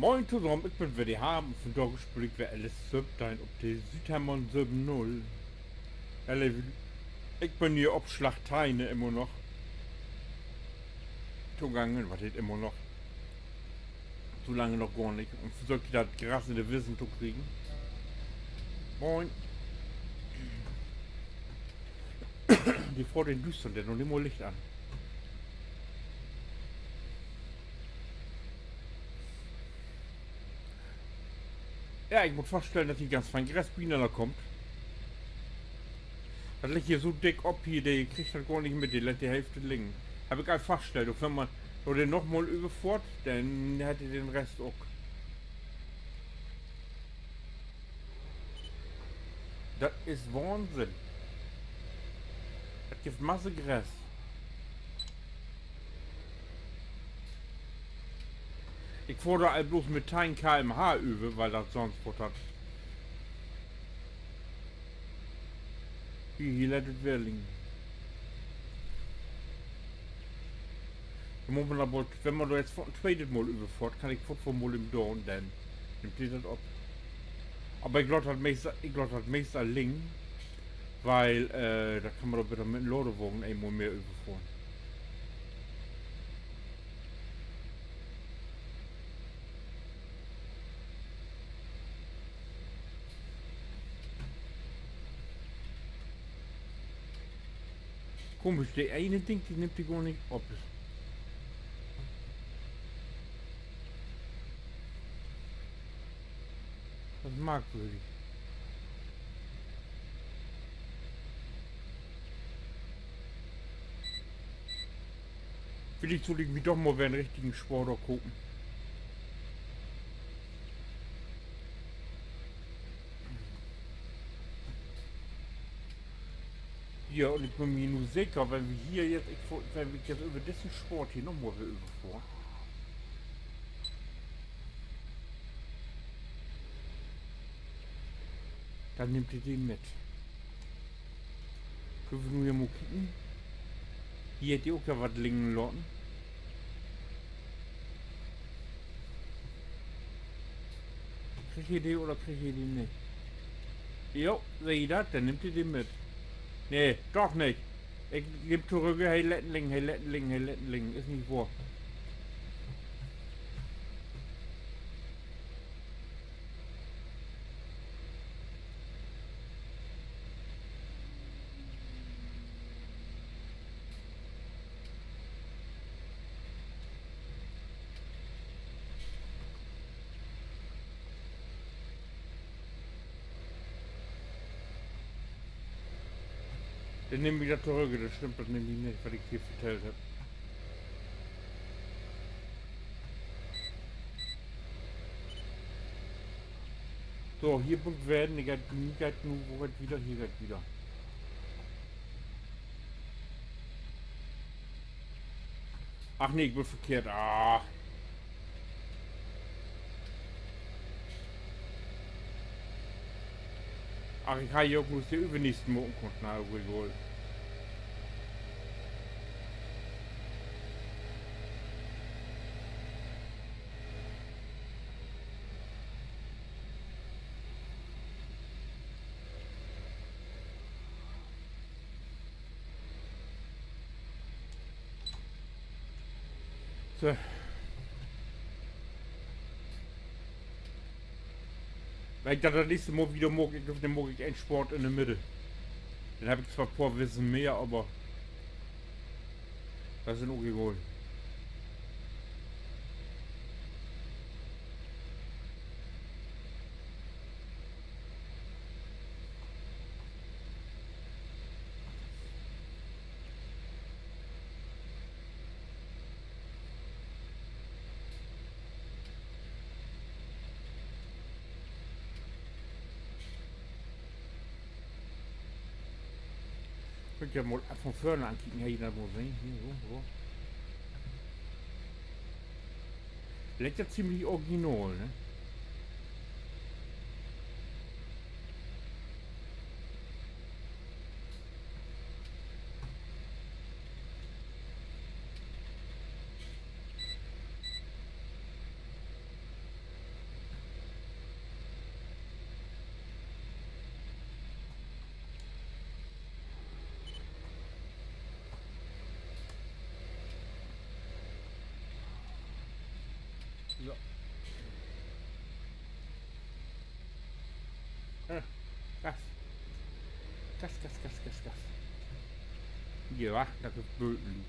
Moin zusammen, ich bin WDH und von da gespielt wer alles Söbtein auf die Südhermann 7.0. Alle, ich bin hier ob Schlachteine immer noch. Zugangen, was ist immer noch. So lange noch gar nicht. Und versucht das Gras in der Wissen zu kriegen. Moin. Die Frau den düstern, der noch nicht mal Licht an. Ja, ich muss feststellen, dass die ganz fein Grasbiene da kommt. Das liegt hier so dick ab hier, der kriegt das gar nicht mit, die lässt die Hälfte liegen. Habe ich einfach festgestellt, und wenn man den nochmal überfährt, dann hätte den Rest auch. Das ist Wahnsinn. Das gibt Masse Gras. Ich fordere all bloß mit 10 km/h übe, weil das sonst hat. Hier lässt es wieder liegen. Muss man aber, wenn man da jetzt ein zweites Mal überfährt, kann ich von mal im Dorn, dann nimmt die das ab. Aber ich glaube, das meiste liegen, weil da kann man doch bitte mit dem Ladewagen einmal mehr überfahren. Komisch, der eine Ding, die nimmt die gar nicht ab. Das ist merkwürdig. Vielleicht soll ich mich doch mal über einen richtigen Sportler gucken. Ja, und ich bin mir nur sicher, wenn wir hier jetzt, wenn wir jetzt über diesen Sport hier nochmal überfahren. Dann nimmt ihr den mit. Können wir nur hier mal gucken. Hier hätte ich auch ja was liegen lassen. Krieg ich die oder krieg ich die nicht? Jo, sehe ich das? Dann nimmt ihr den mit. Nee, doch nicht. Ich gebe zurück, hey Lettenling, hey Lettenling, hey Lettenling. Ist nicht wahr. Dann nehme ich das zurück, das stimmt das nämlich nicht, was ich hier vertellt habe. So, hier Punkt werden, ich geht nur, wo geht wieder, hier geht wieder. Ach nee, ich bin verkehrt. Ah. Ach, ich habe hier auch bloß die übernächsten Morgen kommt, na, wohl. So. Wenn ich das nächste Mal wieder morgen, dann morgen ich einen Sport in der Mitte. Dann habe ich zwar ein paar Wissen mehr, aber das sind auch egal. Könnt ihr mal von vorne ankicken, ja, jeder muss sehen. Hier, so. Lädt ja ziemlich original, ne? Gas. Gas, Gas, Gas, Gas, Gas. Ja, da gibt's Böden.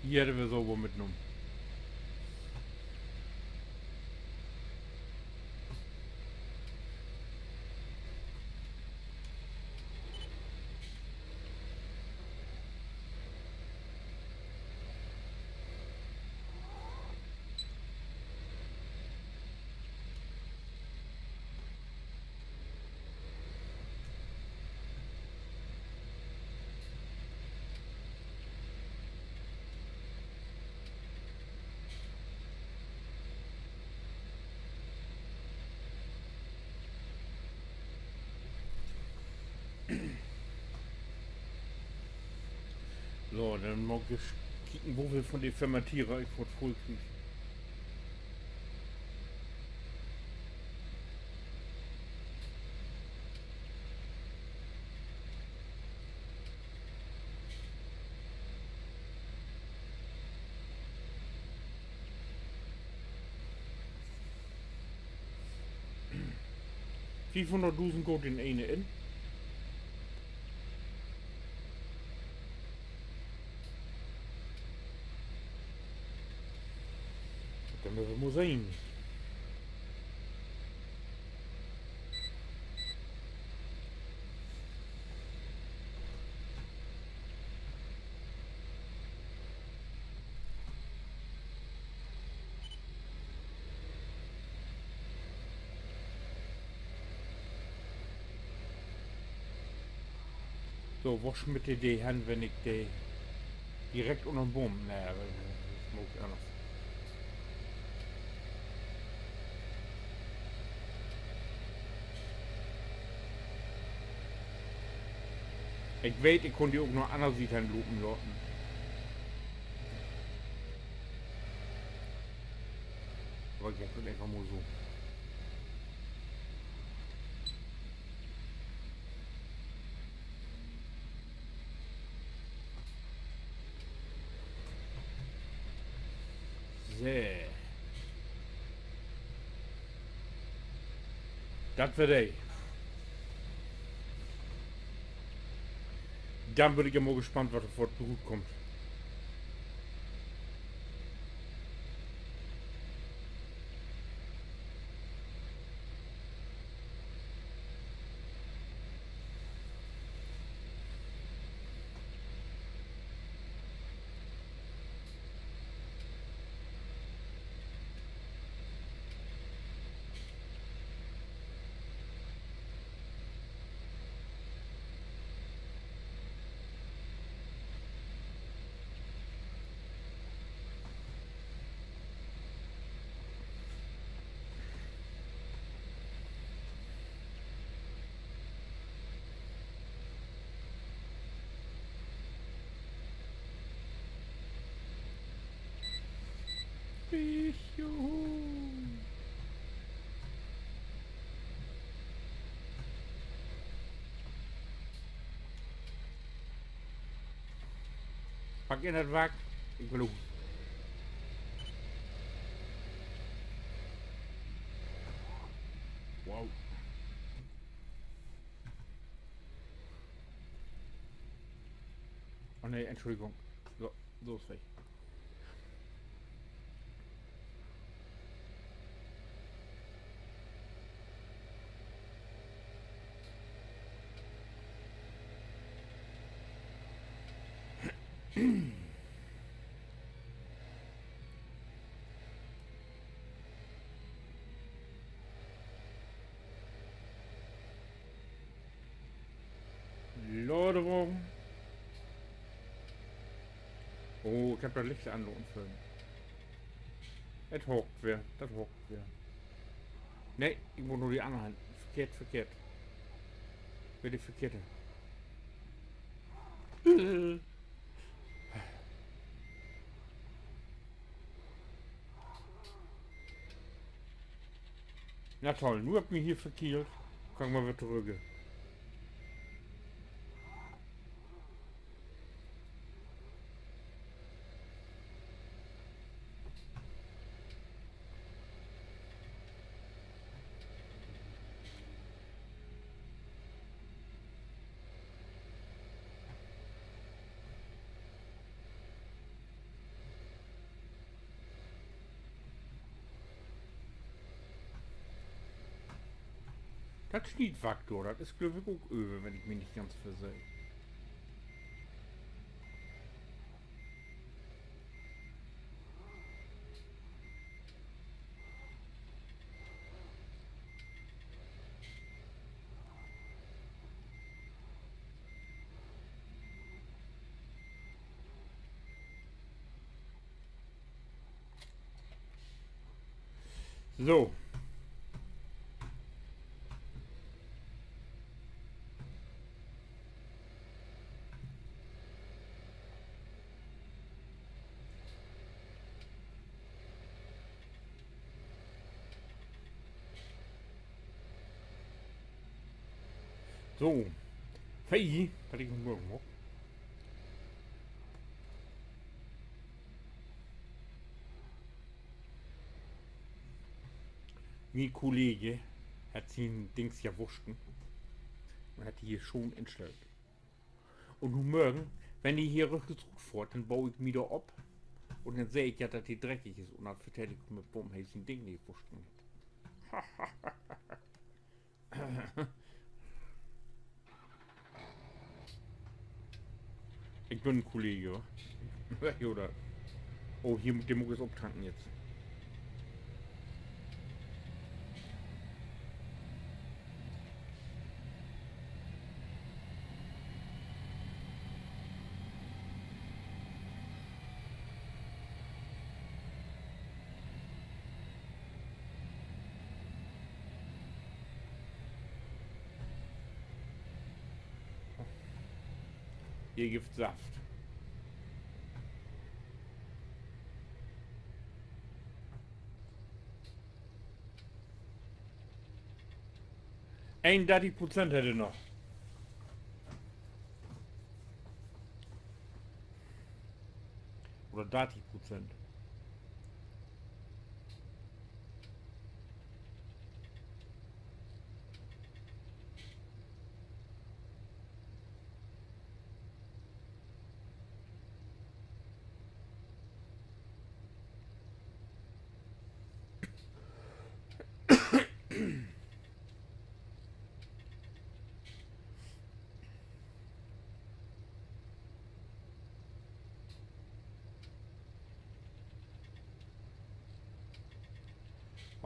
Hier hätten wir sauber mitgenommen. So, dann mal kicken, wo wir von den Fermentierer ich wollte voll kriegen. $500.000 geht in eine in. Dann müssen wir sein. So, was mit die Hand, wenn ich die direkt unter dem Baum? Naja, das mag ich anders. Ich weiß, ich konnte die auch noch anders sieht lupen lassen. Aber ich das einfach mal so. So. Das wird ey. Dann bin ich ja mal gespannt, was sofort zurückkommt. Pak in het wak. Ik wil ook. Wow. Oh nee, Entschuldigung. So, so ist weg. Förderung. Oh, ich hab da Licht an und Film. Das hockt wer, das hockt wer. Ne, ich muss nur die andere Hand. Verkehrt. Wer die verkehrte? Na toll, nur habt mich hier verkehrt. Kann mal wieder zurück. Das Schnittfaktor, das ist glaube ich auch öde, wenn ich mich nicht ganz versehe. So. So. Hey, das ich morgen noch. Mein Kollege hat sein Dings ja wussten und hat die hier schon entstellt. Und nun morgen, wenn die hier rückgezogen fährt, dann baue ich mich da ab. Und dann sehe ich ja, dass die dreckig ist. Und dann vertelle ich mit Bumm, hey, sein Ding nicht wussten. Ich bin ein Kollege. Oder? Oh, hier mit dem muss ich abtanken jetzt. Hier gibt's Saft. Ein 30% hätte noch. Oder 30%.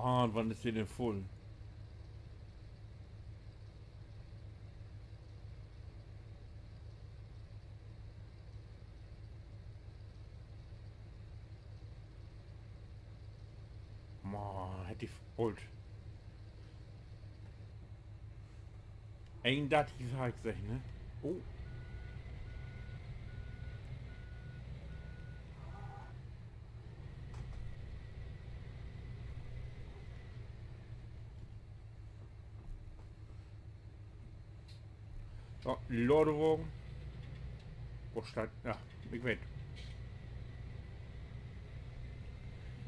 Ah, und wann ist der denn voll? Ma, hätte ich wollt. Ein 30 sag ich, ne? Oh. So, Lordewagen. Wo steht? Ja, ich weiß.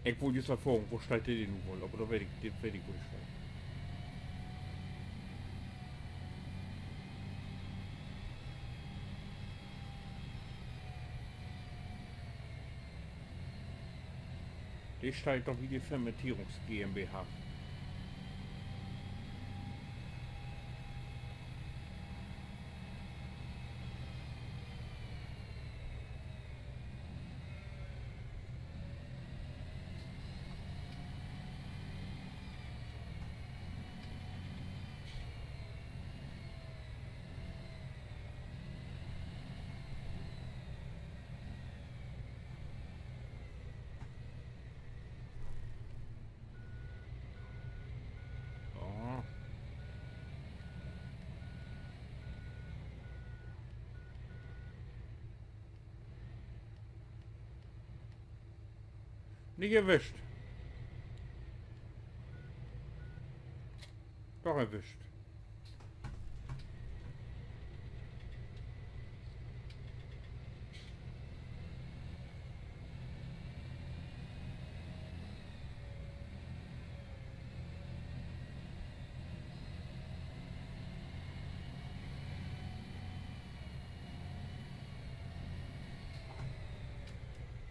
Ich wollte jetzt erfahren, wo steht der denn wohl? Aber da werde ich, wo ich steht. Der steht doch wie die Fermentierungs GmbH. Nicht erwischt. Doch erwischt.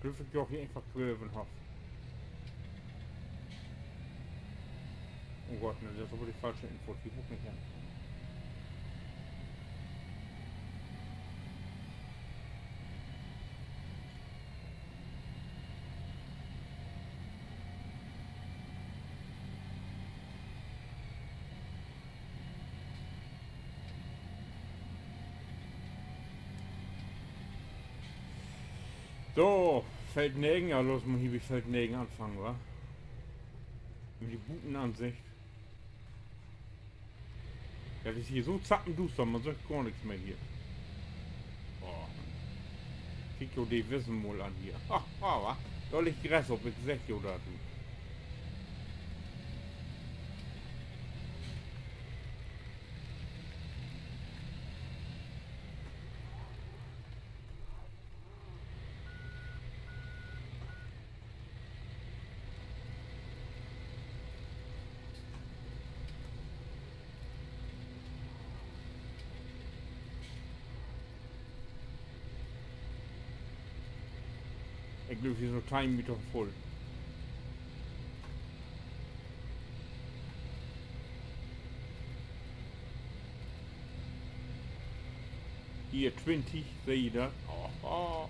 Dürfen ich auch hier einfach quälen haben. Oh Gott, ne, das ist aber die falsche Info. Die guckt nicht an. So, Feldnägen, ja los, man hier mit Feldnägen anfangen, wa? Mit die Butenansicht. Ja, das ist hier so zappenduster, man sagt gar nichts mehr hier. Oh. Kiko die wissen wohl an hier. Ha, ha, wa? Soll ich Gras ob ich 6 oder du? Ich glaube, hier ist noch kein Meter voll. Hier 20, sehe ich das? Oh, oh.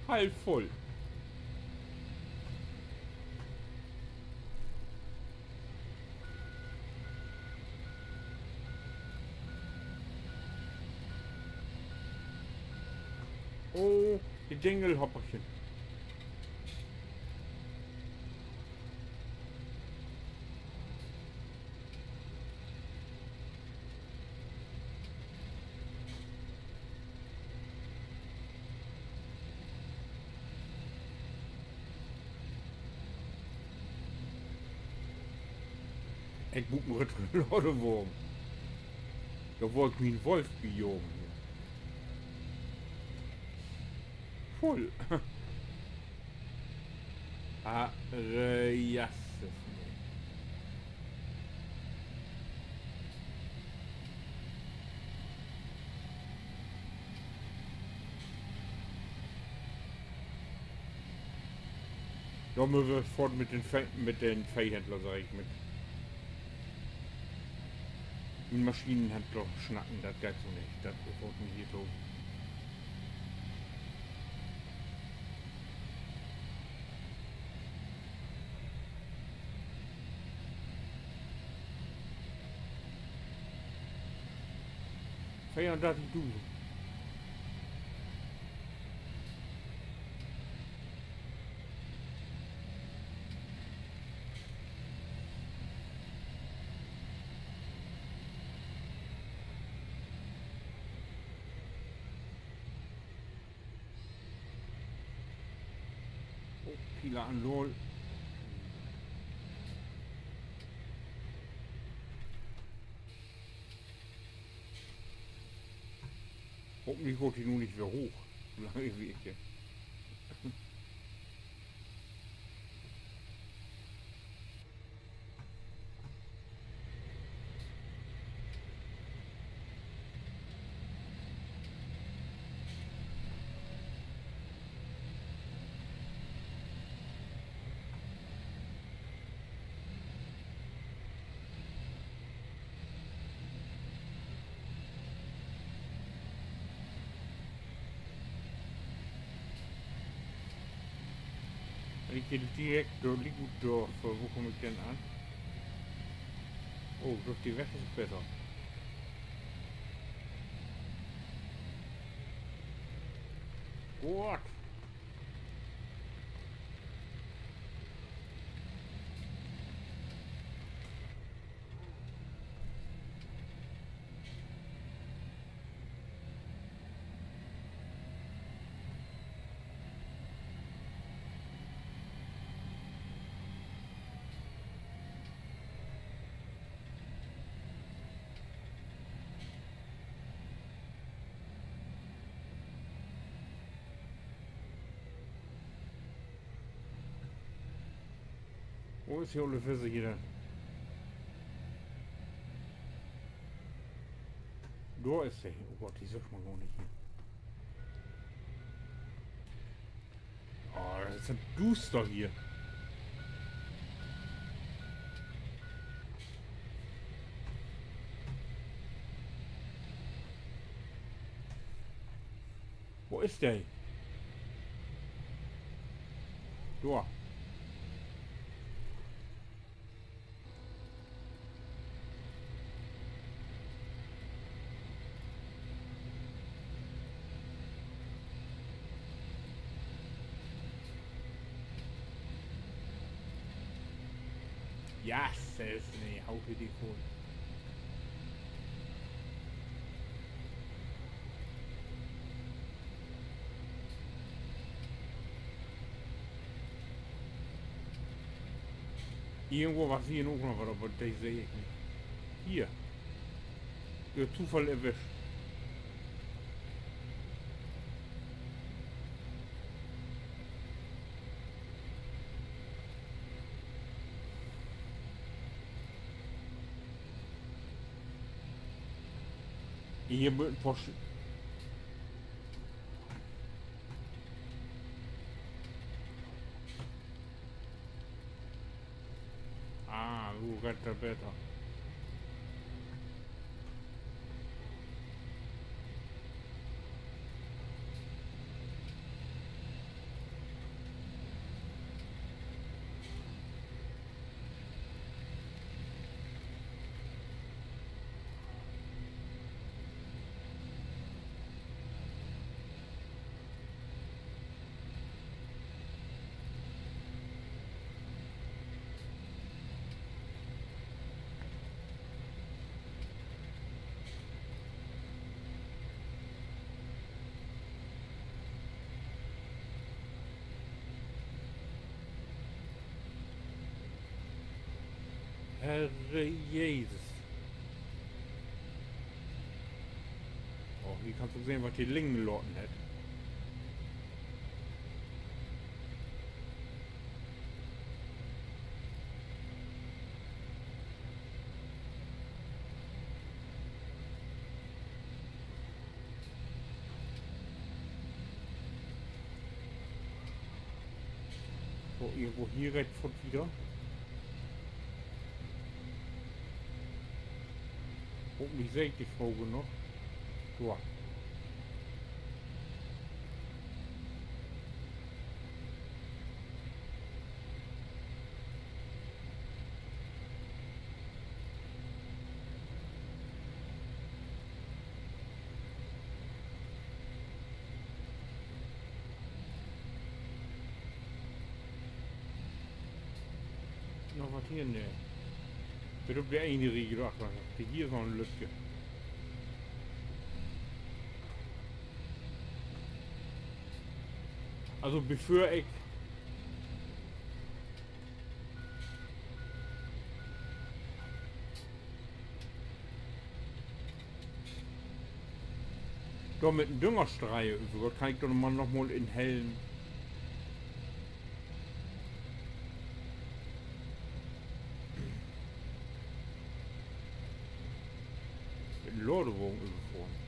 Halb voll. Oh, die Dingelhopperchen. Ich buch mir einen Lottewurm. Da wollte mich ein Wolf gejogen hier. Voll. Ah, jasses. Da müssen wir fort mit den Viehhändler, sag ich mit. Mit Maschinenhändler schnacken, das geht so nicht. Das wird mir hier so. Feiern da die Duse. Oh, Pila an LOL. Hoffentlich geht die nun nicht wieder hoch. So lange wie ich jetzt. Ich gehe direkt durch Ligudorf. Wo komme ich denn an? Oh, durch die Wäsche ist besser. Gott! Wo ist hier alle Füße hier denn? Da ist sie. Oh Gott, die sieht man gar nicht hier. Oh, das ist ja duster hier. Wo ist der? Da. Ja, selbst nee, hau dir die voll. Irgendwo was hier noch was, aber das sehe ich nicht. Hier. Der Zufall erwischt. Hier mit ein paar Ah, so geht der besser. Herr Jesus. Oh, hier kannst du sehen, was die Lingenloten hat. So, irgendwo hier rechts von wieder. Hoffentlich sehe ich die Vogel noch. So. Noch was hier? Nee. Wird op de ene riegel achter. Hier is nog een luchtje. Also bevor ich da mit dem Düngerstreihe über kann ich doch mal noch mal in hellen mit Ladewogen überfahren.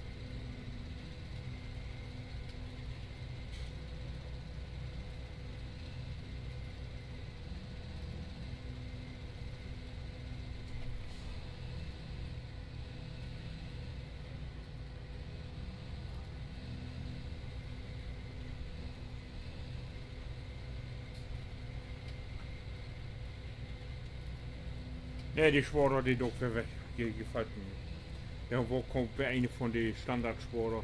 Ja, die Schwader, die doch weer weg. Die gefällt mir. Ja, wo kommt wer eine von den Standardschwader?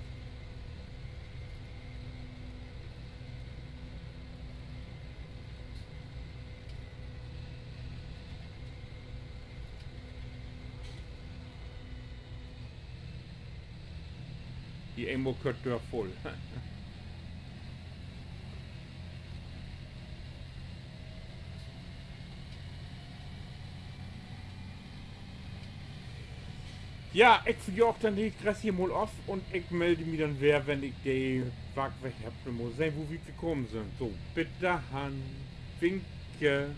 Die Emo kört der voll. Ja, ich verjag dann die Gras hier mal auf und ich melde mich dann wer, wenn ich die Waag weg habe. Mal sehen, wo wir gekommen sind. So, bitte Hand, winke.